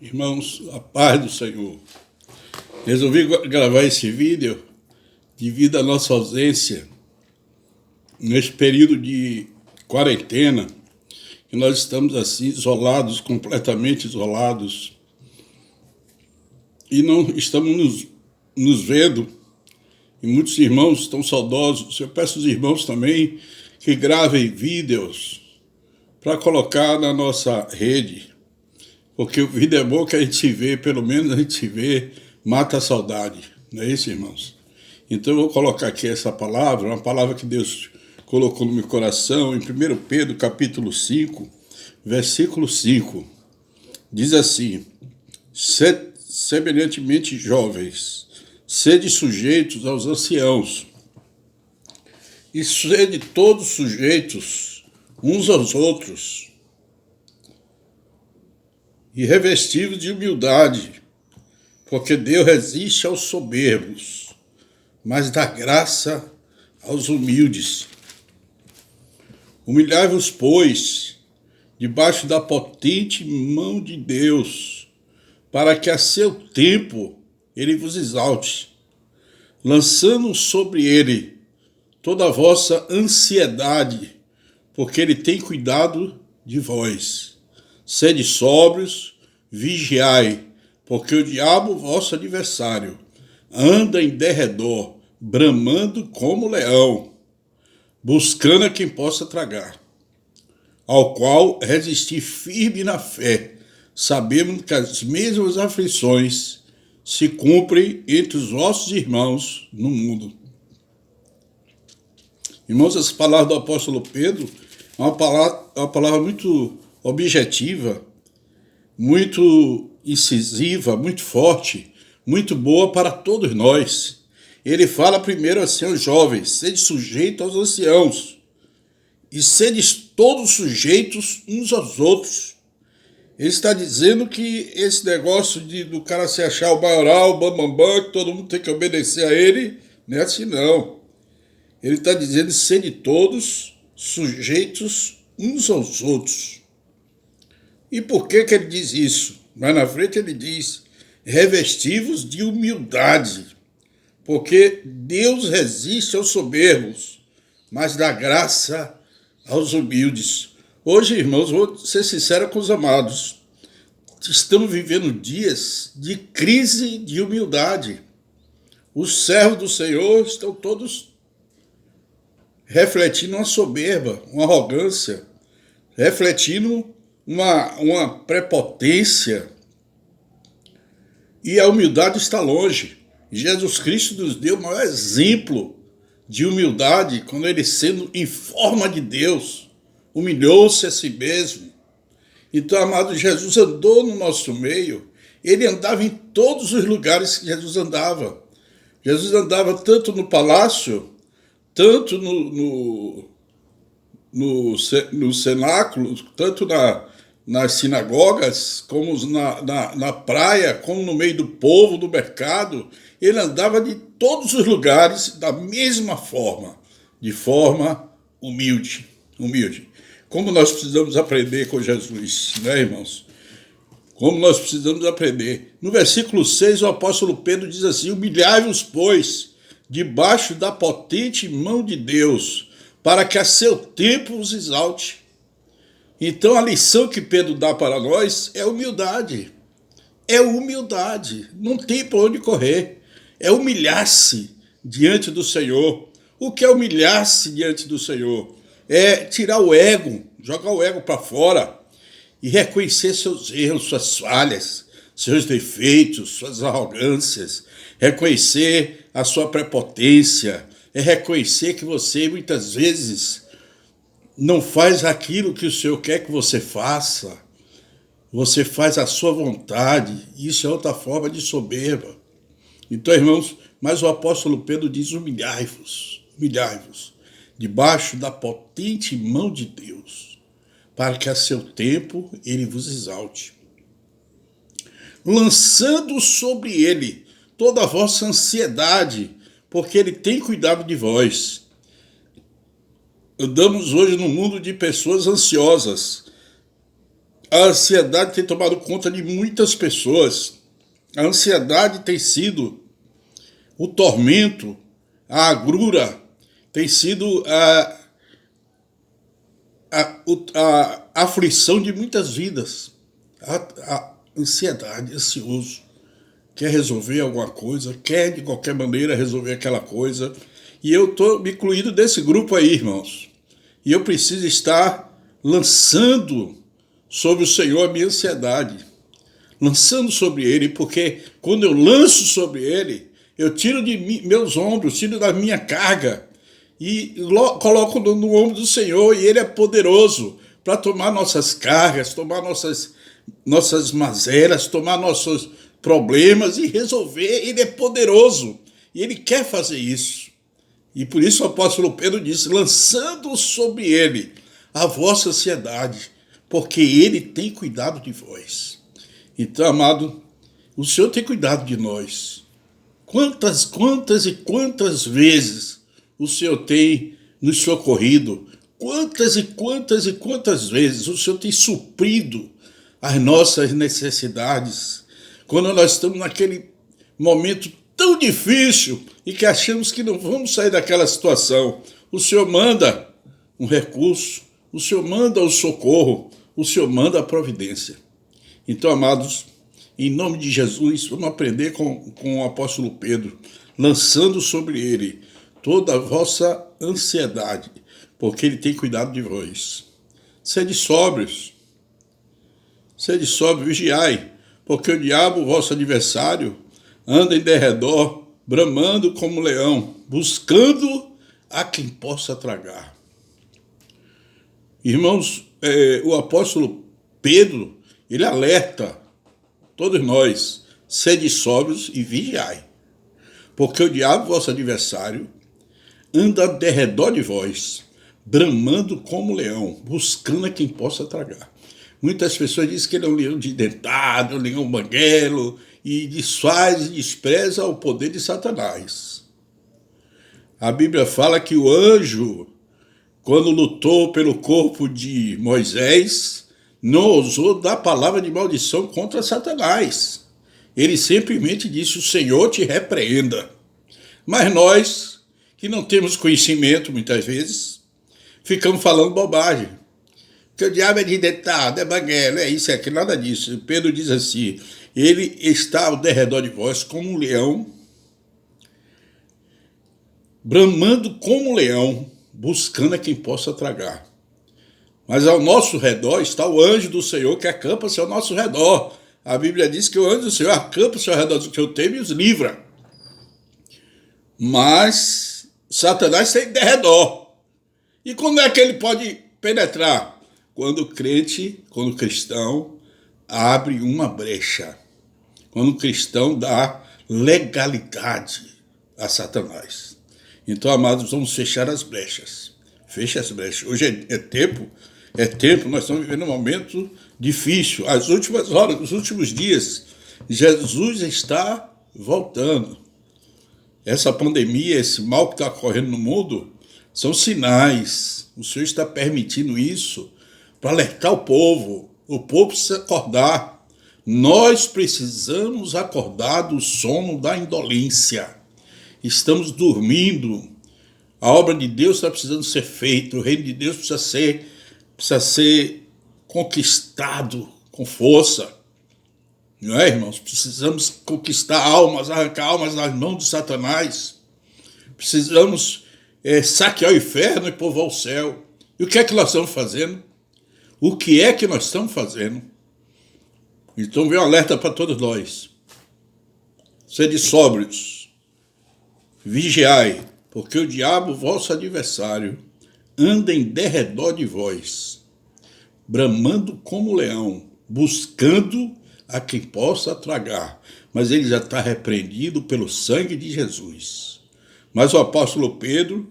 Irmãos, a paz do Senhor. Resolvi gravar esse vídeo devido à nossa ausência nesse período de quarentena, que nós estamos assim isolados, completamente isolados, e não estamos nos vendo, e muitos irmãos estão saudosos. Eu peço aos irmãos também que gravem vídeos para colocar na nossa rede, porque o vídeo é bom que a gente se vê, pelo menos a gente se vê, mata a saudade, não é isso, irmãos? Então eu vou colocar aqui essa palavra, uma palavra que Deus colocou no meu coração, em 1 Pedro capítulo 5, versículo 5, diz assim: semelhantemente jovens, sede sujeitos aos anciãos, e sede todos sujeitos uns aos outros, e revestivos de humildade, porque Deus resiste aos soberbos, mas dá graça aos humildes. Humilhai-vos, pois, debaixo da potente mão de Deus, para que a seu tempo ele vos exalte, lançando sobre ele toda a vossa ansiedade, porque ele tem cuidado de vós. Sede sóbrios, vigiai, porque o diabo, vosso adversário, anda em derredor, bramando como leão, buscando a quem possa tragar, ao qual resistir firme na fé, sabendo que as mesmas aflições se cumprem entre os vossos irmãos no mundo. Irmãos, essa palavra do apóstolo Pedro é uma palavra muito objetiva, muito incisiva, muito forte, muito boa para todos nós. Ele fala primeiro assim aos jovens: sede sujeitos aos anciãos, e sede todos sujeitos uns aos outros. Ele está dizendo que esse negócio do cara se achar o maioral, o bambambam, que todo mundo tem que obedecer a ele, não é assim não. Ele está dizendo: sede todos sujeitos uns aos outros. E por que ele diz isso? Mais na frente ele diz: revestivos de humildade, porque Deus resiste aos soberbos, mas dá graça aos humildes. Hoje, irmãos, vou ser sincero com os amados, estamos vivendo dias de crise de humildade. Os servos do Senhor estão todos refletindo uma soberba, uma arrogância, refletindo uma prepotência, e a humildade está longe. Jesus Cristo nos deu o maior exemplo de humildade quando ele, sendo em forma de Deus, humilhou-se a si mesmo. Então, amado, Jesus andou no nosso meio, ele andava em todos os lugares que Jesus andava. Jesus andava tanto no palácio, tanto no cenáculo, tanto nas sinagogas, como na praia, como no meio do povo, do mercado. Ele andava de todos os lugares da mesma forma, de forma humilde. Como nós precisamos aprender com Jesus, né, irmãos? Como nós precisamos aprender. No versículo 6, o apóstolo Pedro diz assim: humilhai-vos, pois, debaixo da potente mão de Deus, para que a seu tempo os exalte. Então a lição que Pedro dá para nós é humildade. É humildade. Não tem para onde correr. É humilhar-se diante do Senhor. O que é humilhar-se diante do Senhor? É tirar o ego, jogar o ego para fora e reconhecer seus erros, suas falhas, seus defeitos, suas arrogâncias, reconhecer a sua prepotência, é reconhecer que você muitas vezes não faz aquilo que o Senhor quer que você faça. Você faz a sua vontade. Isso é outra forma de soberba. Então, irmãos, mas o apóstolo Pedro diz: humilhai-vos, debaixo da potente mão de Deus, para que a seu tempo ele vos exalte, lançando sobre ele toda a vossa ansiedade, porque ele tem cuidado de vós. Andamos hoje num mundo de pessoas ansiosas. A ansiedade tem tomado conta de muitas pessoas. A ansiedade tem sido o tormento, a agrura, tem sido a aflição de muitas vidas. A ansiedade, ansioso, quer resolver alguma coisa, quer de qualquer maneira resolver aquela coisa. E eu estou me incluído desse grupo aí, irmãos. E eu preciso estar lançando sobre o Senhor a minha ansiedade. Lançando sobre Ele, porque quando eu lanço sobre Ele, eu tiro de meus ombros, tiro da minha carga e coloco no ombro do Senhor, e Ele é poderoso para tomar nossas cargas, tomar nossas mazelas, tomar nossos problemas e resolver. Ele é poderoso e Ele quer fazer isso. E por isso o apóstolo Pedro disse, lançando sobre Ele a vossa ansiedade, porque Ele tem cuidado de vós. Então, amado, o Senhor tem cuidado de nós. Quantas e quantas vezes o Senhor tem nos socorrido? Quantas e quantas vezes o Senhor tem suprido as nossas necessidades? Quando nós estamos naquele momento tão difícil e que achamos que não vamos sair daquela situação, o Senhor manda um recurso, o Senhor manda o socorro, o Senhor manda a providência. Então, amados, em nome de Jesus, vamos aprender com o apóstolo Pedro, lançando sobre ele toda a vossa ansiedade, porque ele tem cuidado de vós. Sede sóbrios, vigiai, porque o diabo, vosso adversário, anda em derredor, bramando como leão, buscando a quem possa tragar. Irmãos, o apóstolo Pedro, ele alerta todos nós, sede sóbrios e vigiai, porque o diabo, vosso adversário, anda ao derredor de vós, bramando como leão, buscando a quem possa tragar. Muitas pessoas dizem que ele é um leão dentado, um leão banguelo, e desfaz e despreza o poder de Satanás. A Bíblia fala que o anjo, quando lutou pelo corpo de Moisés, não ousou dar palavra de maldição contra Satanás. Ele simplesmente disse, o Senhor te repreenda. Mas nós, que não temos conhecimento muitas vezes, ficamos falando bobagem. Que o diabo é dentado, é banguelo, é isso, é aquilo, nada disso. Pedro diz assim, ele está ao derredor de vós como um leão, bramando como um leão, buscando a quem possa tragar. Mas ao nosso redor está o anjo do Senhor que acampa-se ao nosso redor. A Bíblia diz que o anjo do Senhor acampa-se ao redor do que eu temo e os livra. Mas Satanás está em derredor. E quando é que ele pode penetrar? Quando o cristão abre uma brecha. Quando o cristão dá legalidade a Satanás. Então, amados, vamos fechar as brechas. Feche as brechas. Hoje é tempo, nós estamos vivendo um momento difícil. As últimas horas, os últimos dias, Jesus está voltando. Essa pandemia, esse mal que está ocorrendo no mundo, são sinais. O Senhor está permitindo isso para alertar o povo precisa acordar. Nós precisamos acordar do sono da indolência. Estamos dormindo. A obra de Deus está precisando ser feita. O reino de Deus precisa ser conquistado com força. Não é, irmãos? Precisamos conquistar almas, arrancar almas das mãos de Satanás. Precisamos saquear o inferno e povoar o céu. E o que é que nós estamos fazendo? O que é que nós estamos fazendo? Então vem um alerta para todos nós. Sede sóbrios, vigiai, porque o diabo, vosso adversário, anda em derredor de vós, bramando como leão, buscando a quem possa tragar. Mas ele já está repreendido pelo sangue de Jesus. Mas o apóstolo Pedro,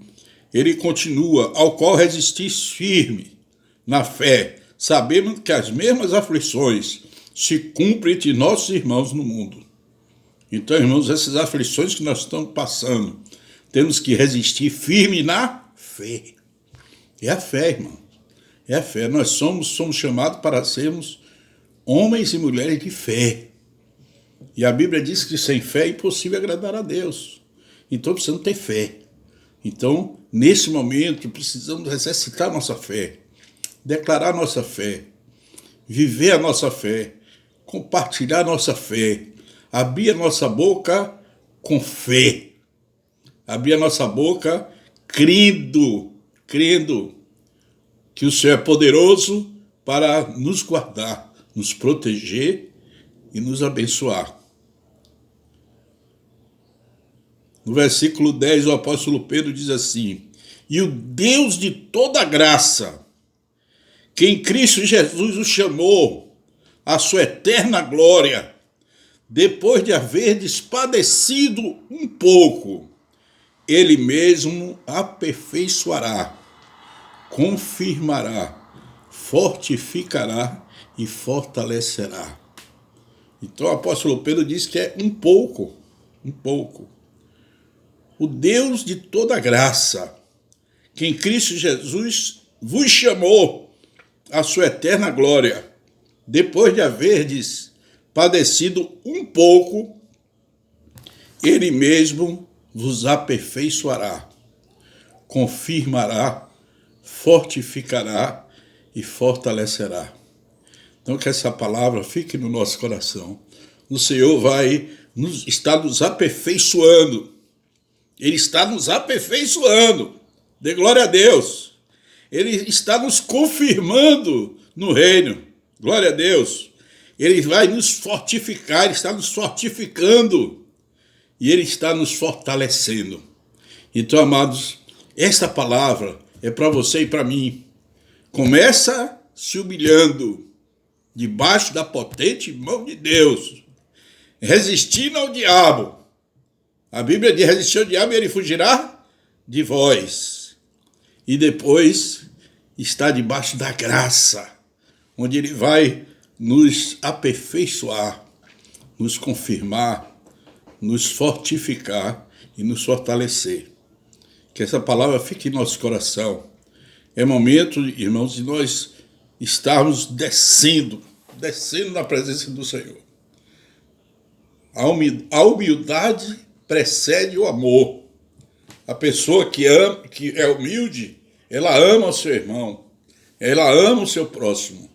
ele continua, ao qual resistis firme na fé, sabendo que as mesmas aflições se cumprem entre nossos irmãos no mundo. Então, irmãos, essas aflições que nós estamos passando, temos que resistir firme na fé. É a fé, irmão. É a fé. Nós somos chamados para sermos homens e mulheres de fé. E a Bíblia diz que sem fé é impossível agradar a Deus. Então precisamos ter fé. Então, nesse momento, precisamos exercitar nossa fé, declarar nossa fé, viver a nossa fé, compartilhar a nossa fé, abrir a nossa boca com fé, abrir a nossa boca crendo que o Senhor é poderoso para nos guardar, nos proteger e nos abençoar. No versículo 10, o apóstolo Pedro diz assim: e o Deus de toda graça, que em Cristo Jesus o chamou à sua eterna glória, depois de haverdes padecido um pouco, ele mesmo aperfeiçoará, confirmará, fortificará e fortalecerá. Então o apóstolo Pedro diz que é um pouco. O Deus de toda graça, que em Cristo Jesus vos chamou à sua eterna glória, depois de haverdes padecido um pouco, ele mesmo vos aperfeiçoará, confirmará, fortificará e fortalecerá. Então que essa palavra fique no nosso coração. O Senhor está nos aperfeiçoando. Ele está nos aperfeiçoando. Dê glória a Deus. Ele está nos confirmando no reino. Glória a Deus. Ele vai nos fortificar, ele está nos fortificando. E ele está nos fortalecendo. Então, amados, esta palavra é para você e para mim. Começa se humilhando debaixo da potente mão de Deus, resistindo ao diabo. A Bíblia diz: resistir ao diabo e ele fugirá de vós. E depois está debaixo da graça, onde ele vai nos aperfeiçoar, nos confirmar, nos fortificar e nos fortalecer. Que essa palavra fique em nosso coração. É momento, irmãos, de nós estarmos descendo na presença do Senhor. A humildade precede o amor. A pessoa que é humilde, ela ama o seu irmão, ela ama o seu próximo.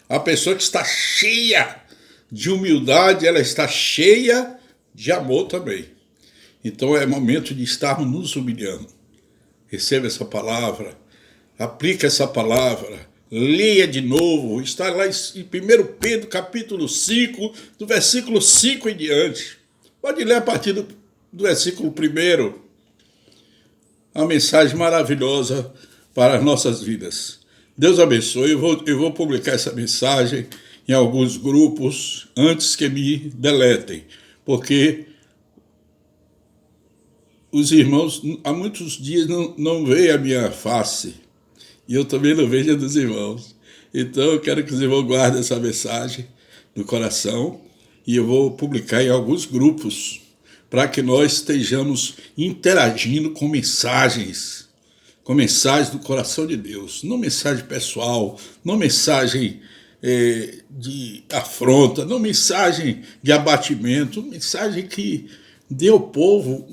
A pessoa que está cheia de humildade, ela está cheia de amor também. Então é momento de estarmos nos humilhando. Receba essa palavra, aplique essa palavra, leia de novo, está lá em 1 Pedro capítulo 5, do versículo 5 em diante. Pode ler a partir do versículo 1. Uma mensagem maravilhosa para as nossas vidas. Deus abençoe. Eu vou publicar essa mensagem em alguns grupos antes que me deletem, porque os irmãos há muitos dias não veem a minha face, e eu também não vejo a dos irmãos. Então eu quero que os irmãos guardem essa mensagem no coração, e eu vou publicar em alguns grupos, para que nós estejamos interagindo com mensagens do coração de Deus, não mensagem pessoal, não mensagem de afronta, não mensagem de abatimento, mensagem que dê ao povo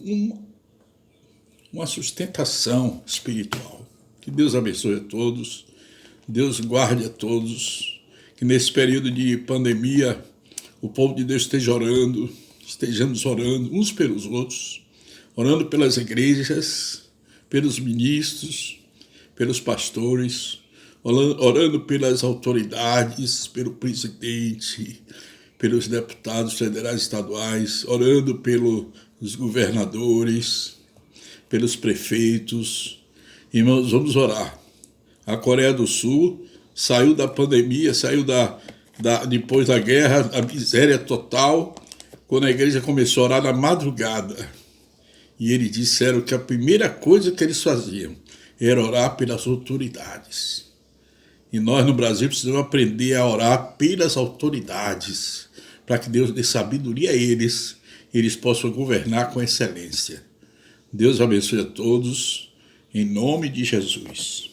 uma sustentação espiritual. Que Deus abençoe a todos, Deus guarde a todos, que nesse período de pandemia o povo de Deus estejamos orando uns pelos outros, orando pelas igrejas, pelos ministros, pelos pastores, orando pelas autoridades, pelo presidente, pelos deputados federais e estaduais, orando pelos governadores, pelos prefeitos. Irmãos, vamos orar. A Coreia do Sul saiu da pandemia, depois da guerra, a miséria total, quando a igreja começou a orar na madrugada. E eles disseram que a primeira coisa que eles faziam era orar pelas autoridades. E nós no Brasil precisamos aprender a orar pelas autoridades, para que Deus dê sabedoria a eles possam governar com excelência. Deus abençoe a todos, em nome de Jesus.